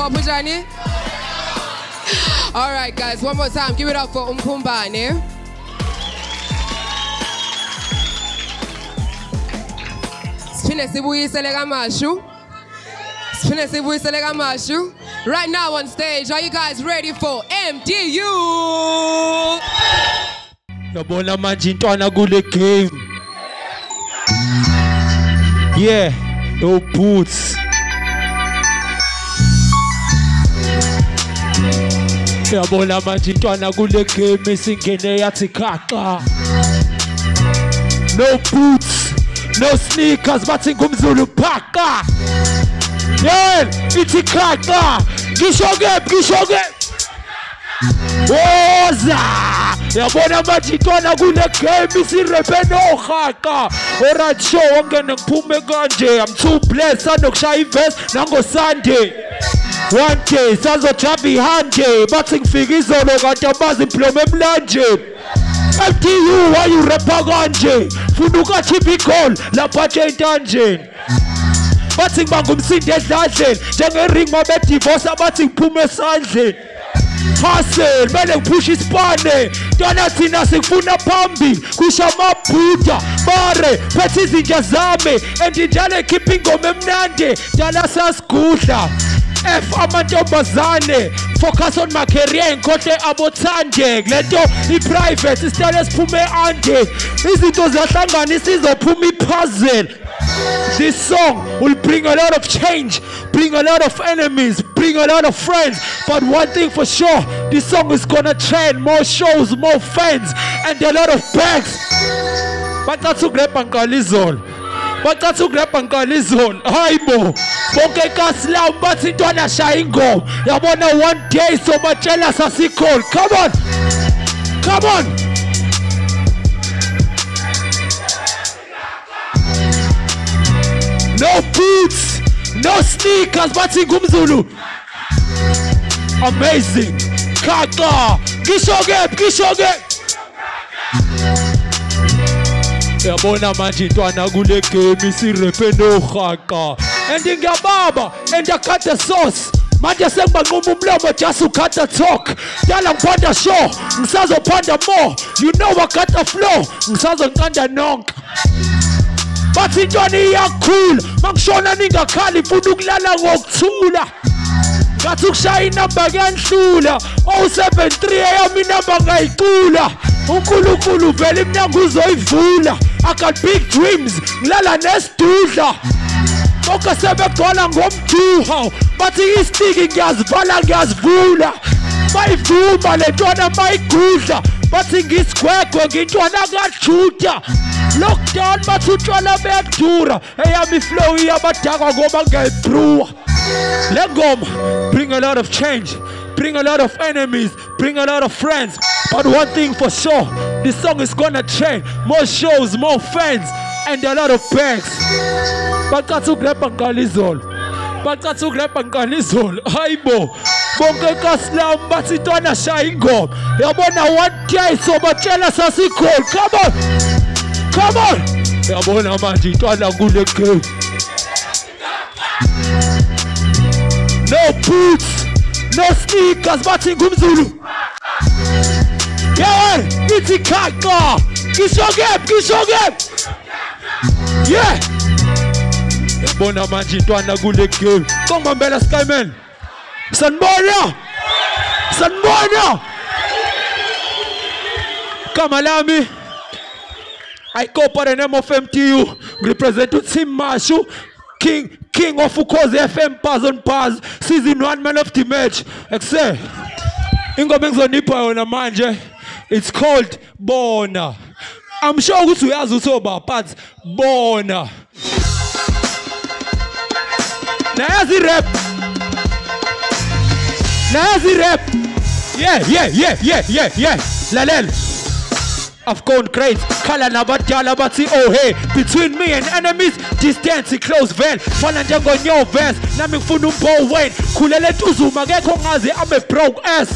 Pujani. All right, guys, one more time. Give it up for Mkhumbane. Mashu. Right now on stage, are you guys ready for MDU? Yabona manje intwana kule game. Yeah, no boots. Yabona manje intwana kule game isingene yathi khaka. No boots, no sneakers, bathi ngumzulu phaka. Yeah, ithi khaka. Gishoge. Woza! Yabona manje intwana kule game isirepe no khaka. Alright show ongene ngiphume kanje. I'm too blessed sanokushaya iverse nango Sunday. One day sazothaba ihande bathi ngifika izolo kanti abazi implome emlanje. MDU why you rapper kanje? Funa ukakhipha igol lapha nje entanjeni. Bathi ngibanga umsindo edladleni njengering mabe divorce abathi ngiphume esandleni. Hustle, mele ngiphusha isipane. Ntwana thina sikufuna phambili kusha amabhuda bare phethe izinja zami andinjalo ekhipha ingoma emnandi dala sasigudla. F amantombazane focus on my career ngikhohle abothande lento i-private isitale siphume ande izinto ziyahlangana isizophuma i-puzzle. This song will bring a lot of change, bring a lot of enemies, bring a lot of friends. But one thing for sure, this song is gonna trend, more shows, more fans, and a lot of bags. But that's to grab Pankalizol. Haibo. Bonke kaslam bathi ntwana shaya ingoma. Yabona one day so matshela sasikol. Come on. No boots, no sneakers, bathi ngumzulu. Amazing. Kaka. Gishoge. Yabona manje intwana kule game isirepe no khaka. And ngiyababa and I cut the sauce. Manje sengibanquma umlomo just ukhatha talk. Dala ngiphanda show, ngisazophanda more. You know I got the flow, ngisazoqanda nonke. Bathi intwana iyakhula, mangishona ningakhali funa ukulala ngokuthula. Ngathi ukushaya inamba kuyanhlula. 073 eyami inamba ngayicula. uNkulunkulu vele iminyango uzoyivula. I got big dreams, ngilala nesidudla. Bonke sebegcwala ngomduha. Bathi istiki ngiyazivala ngiyazivula. Bayivuma le ntwana bayigudla. Bathi ngisigwegwe ngintwana kaJuda. Lockdown bathi utshwala buyadura. Eyami flow iyabadaka ngoba ngiyayibrewa. Le ngoma bring a lot of change, bring a lot of enemies, bring a lot of friends. But one thing for sure, this song is gonna change. More shows, more fans, and a lot of bags. Bakatsu grepa ngalizol. Haibo. Bonke kaslam bathi ntwana shaya ingoma. Yabona one day so matshela sasikol. Come on. Yabona manje ntwana kule game. No boots, no sneakers, bathi ngumzulu. Yeah, ithi khaka. Gishoge. Yeah. Yabona manje intwana kule game. Kongibambela Skyman. Sanibona. Kamalami. I go by the name of MDU. Represent to Team Mashu. King of Ukhozi FM Bars on Bars. Season 1 man of the match. Excel. Ingoma engizonipha yona manje. It's called Bona. I'm sure ukuthi uyazi usoba but Bona. Nayazi rap. Yeah. Lalel. I've gone crazy. Kala nabadala bathi oh hey. Between me and enemies, distance close veil. Fana njengonyo verse. Nami ngifuna umbo wayne. Khulele ntuzuma ngekho ngazi I'm a broke ass.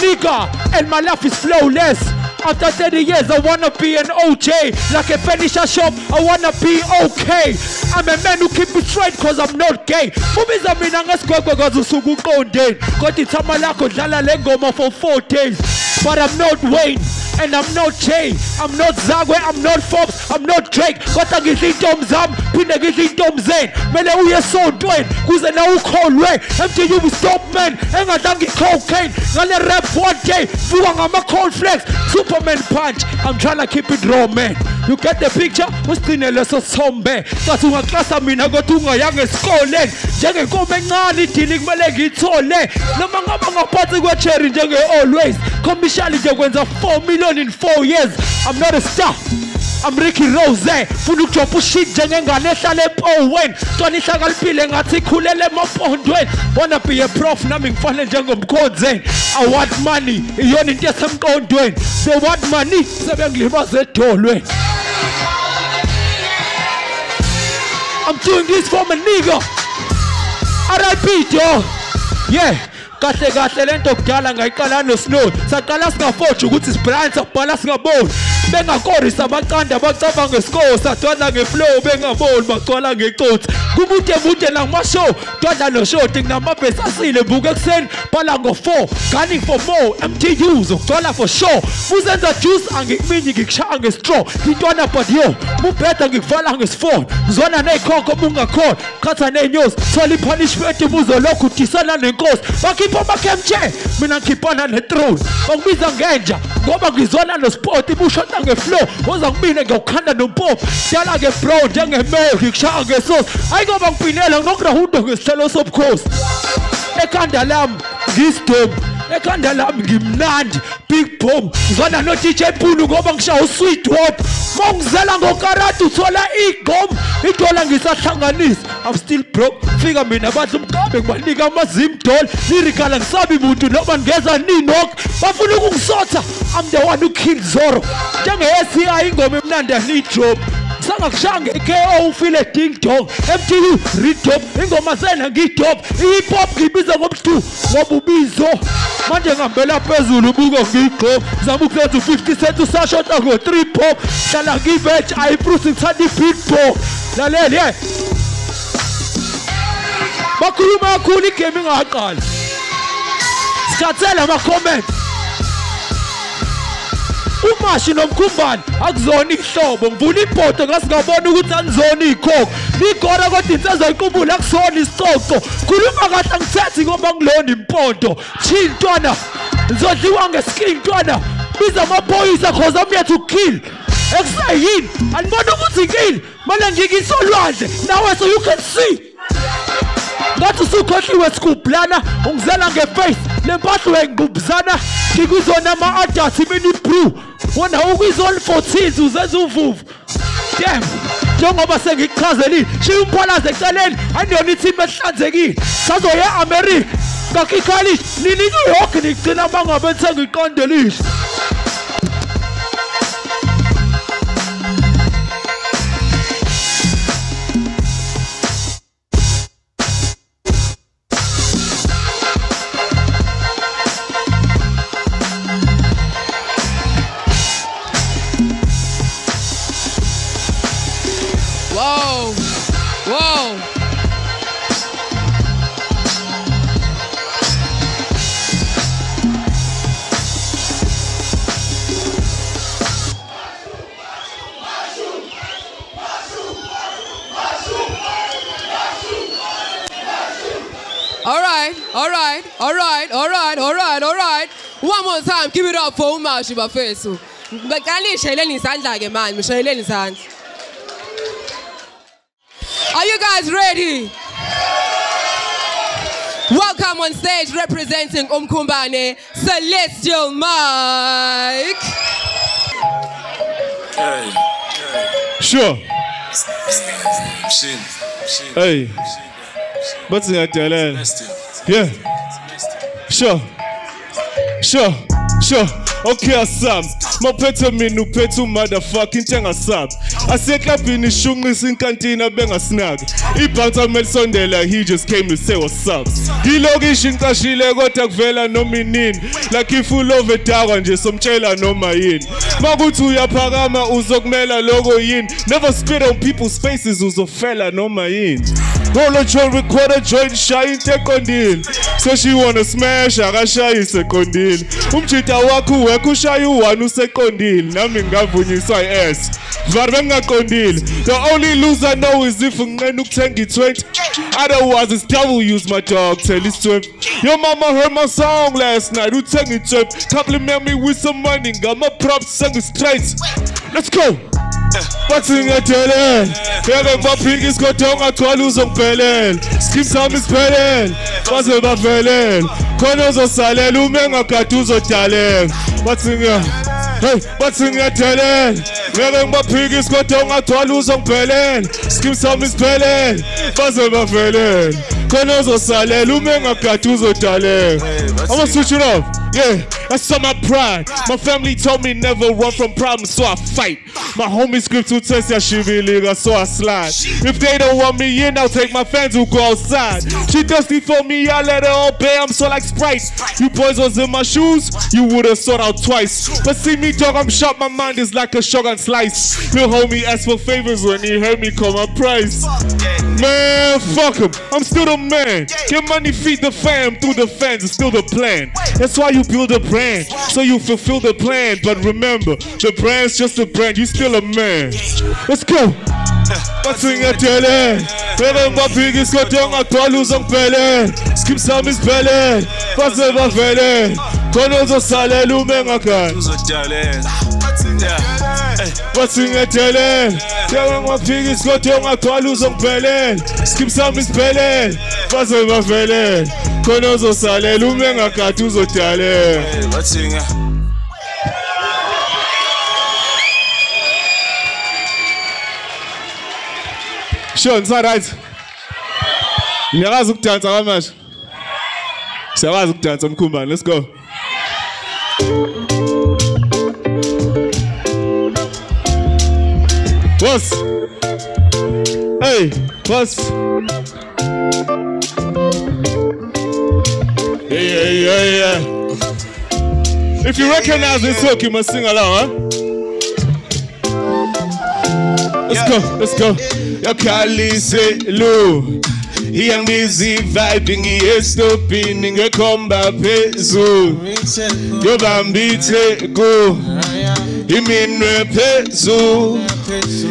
Nigga and my life is flawless. after 30 years, I wanna be an OJ. Like a furniture shop, I wanna be okay. I'm a man who keep it straight cause I'm not gay. Movies are mean I'm a square cause usuku konde. Got it samalako dlala lengoma for 4 days. But I'm not Wayne. And I'm not Jay, I'm not Zagwe, I'm not Forbes, I'm not Drake. Kota ngizintom zam, phinde ngizintom zen. Mele uye sontweni, kuze na ukholwe. MTU we stop man, engadlangi cocaine. Ngale rap one day, vuka ngama cornflakes. Superman punch, I'm trying to keep it raw man. You get the picture? Usine leso sombe. Kathi ungaklasa mina kodwa ungayanga esikoleni. Njengenkomo encane idili kumele ngithole. Noma ngaba ngaphansi kwecherry njenge always. Commercially nje kwenza 4 million in 4 years. I'm not a star. I'm Ricky Rose. Funa ukujopha ushit njengengane ehlala ePowen. Twana ihlakaliphile ngathi ikhulele emapondweni. Wanna be a prof nami ngifane njengomkhonzeni. I want money. Iyona into esemqondweni. They want money. Sebengilimaza edolweni. I'm doing this for my nigga. R.I.P. yo. Yeah. Kahle kahle lento kudala ngayiqala no Snow. Saqala singafotsha ukuthi sibrand sabhala singaboni. Bengakorisa abaqanda bacaba ngesikho sadwana ngeflow bengaboni bagcwala ngecothi. Kubude la mashow. Dwadla no shoti nginamabhesi asile buke ekseni bhala ngo4. Gunning for more MTUs ukugcwala for sure. Muzenza juice angikuminyi ngikushaya ngestraw. Intwana but yo mubheda ngikuvala ngesifoni. Ngizona nezikhokho mungakhona. Khatha nenyosi. Thola ipunishment ubuzolokhu udisana nenkosi. Bakhipha amakemche mina ngikhipana nethrone. Bangibiza ngenja ngoba ngizona no sport ibushota ngeflow. Woza ngibine ngiyukhanda nompopo. Dala ke bro njengemeo ngikushaya ngesosi. Ayingoba ngipinela nginokuhundo ngesithelo sobukhosi. Ekhanda lami ngisidom. Ekhanda lami ngimnandi big bomb. Ngizona no DJ Pulu ngoba ngishaya usweet hop. Mongizela ngokarati uthola igom. Idola ngisahlanganisa. I'm still broke. Fika mina badla umgabe ngibanika amazimdol. Lirikala ngisabi muntu noma ngeza ninok. Bafuna ukungisotha. I'm the one who killed Zoro. Njenge-SCI ingoma emnandi yanidrop. Sangakushanga KO ufile ding dong. MTU redop ingoma sena ngidop. Hip hop ngibiza ngobuhlu ngobubizo. Manje ngihambela phezulu buko ngigqo. Zama ukwenza 50 cent usashota ngo 3 pop. Hlala ngivege ayiprusi ngithanda i-beat pop. Lalela yeah. Bakhuluma kakhulu igame ingaqali. Sikhathela ama comment. Umashu noMkhumbane akuzona ihlobo ngivula ibhodo ngasingabona ukuthi anizona ikhokho ligora kodwa insizwa iqubula akusona isicoco khuluma kahle angithethe ngoba ngilona impondo chintwana ngizodliwa ngeskin ntwana biza amaphoyisa cause I'm here to kill ekusayini anibona ukuthi kill manje ngikisolwandle nawe so you can see ngathi usukhohliwe sikublana ungizela ngeface lempahla engibuzana ngikuzona ama-adults mini brew wona ukuyizona 14 uzenza uvuvu damn njengoba sengikuchazelile shiya umphalaze eceleni andiyona ithimba ehlanzekile sazoya America ngakikhalish nininye yonke nikugcina bangabe sengiqondelisha Whoa, whoa. All right. One more time, give it up for Mashu bafethu. Bakali shayeleni isandla ke manje, shayeleni isandla. Are you guys ready? Welcome on stage representing Mkhumbane, Celestial Mike. Sure. Hey. What's that, Dylan? Yeah. Sure. Okay, asam. Maphethe mina uphethe motherfucking tenga sub. Aseklapini shungisa inkantina benga snag. Ibhansa melisondela, he just came to say what's up. Ilokishi ngicashile kodwa kuvela noma inini. Like if ulove dawa nje somtshela noma yini. Makuthi uyaphakama uzokumela logo yini. Never spit on people's faces uzofela noma yini. Roll a joint, record a joint, shine tekondil. So she wanna smash, akashayise kondil. Umchita wakho wekushaya u1 usekondil. Nami ngavunyiswa i-S. Varbe ngakondil. The only loser I know is if ngene ukuthenga i-20. Otherwise it's W's my dog, tell his 12. Your mama heard my song last night, uthenga i-12. Compliment me with some money, got my props, sing it straight. Let's go! Bathi ngiyadele yeke baphika isigodonga gcwala uzongiphelele scheme sami siphelele baze bavelele khona uzosalela uma engagadi uzodaleka bathi ngiyadele yeke baphika isigodonga gcwala uzongiphelele scheme sami siphelele baze bavelele khona uzosalela uma engagadi uzodaleka. I'ma switch it up. Yeah, that's on my pride. My family told me never run from problems, so I fight. My homie script to test ya shiviliga, so I slide. If they don't want me in, I'll take my fans who go outside. She thirsty for me, I let her obey, I'm so like Sprite. You boys was in my shoes, you would've sought out twice. But see me dog, I'm sharp, my mind is like a shotgun slice. Your homie asked for favors when he heard me call my price. Man, fuck him, I'm still the man. Get money, feed the fam, through the fans, it's still the plan. That's why you build a brand, so you fulfill the plan. But remember, the brand's just a brand, you still a man. Let's go. Bathi ngiyadele yeke baphika isigodonga gcwala uzongiphelele scheme sami siphelele baze bavelele khona uzosalela uma engagadi uzodaleka. Bathi ngiyadele yeke baphika isigodonga gcwala uzongiphelele scheme sami siphelele baze bavelele khona uzosalela uma engagadi uzodaleka. Sure, it's alright. Niyakwazi ukudansa kaMashu? Siyakwazi ukudansa Mkhumbane, let's go. Boss. Hey, boss. Yeah. If you recognize this hook, you must sing along, huh? Let's go. Yakalise lo. Iyangbizi vibing ngiyestopini ngekhomba phezulu. Yobambithe go. Iminwe phezulu.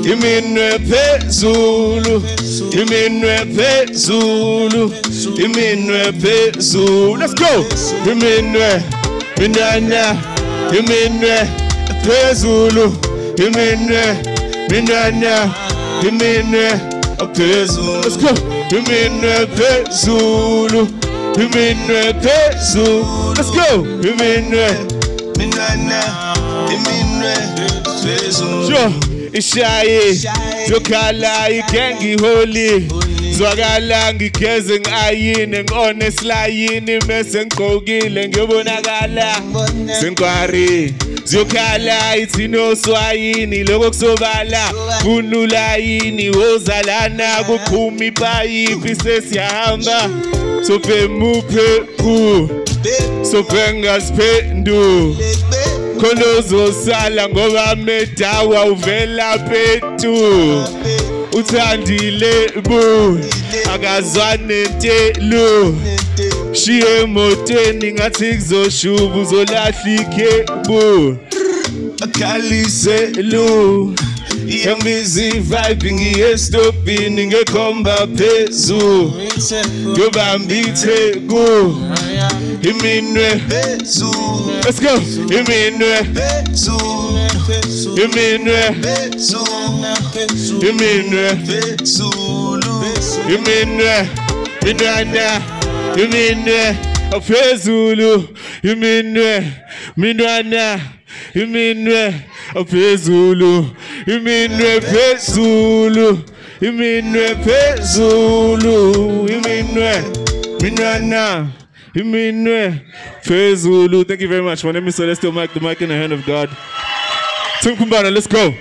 Iminwe phezulu. Iminwe phezulu. Iminwe phezulu. Let's go. Iminwe. Minana. Iminwe phezulu. Iminwe. Minana. Iminwe phezulu. Let's go. Iminwe phezulu. Iminwe phezulu. Let's go. Iminwe. Minana. Iminwe phezulu. Sure. Ishaye. Yokhala ikengi holy. Zwakala ngigeze ngayini ngihonest layini mase ngigqokile ngiyobonakala senkwari. Ziyokhala ithino swayini lokho kusobala kunula yini wozalana kuphuma ipayipi sesiyahamba sope muphe ku sope ngasiphendu khona uzosala ngoba medawa uvela phethu uthandile bu akazwane ntelo shiye emotweni ngathi kuzoshuba uzolahla ikhebu akhalise lo iyangbizi vibing ngiyestopini ngekhomba phezulu yobambithe go iminwe phezulu. Let's go. Iminwe phezulu. Iminwe phezulu. Iminwe phezulu. Iminwe minwana. Iminwe phezulu. Iminwe minwana. Iminwe phezulu. Iminwe phezulu. Iminwe phezulu. Iminwe minwana. Iminwe Fezulu. Thank you very much. My name is Celestial Mike, the mic in the hand of God. Team Mkhumbane, let's go.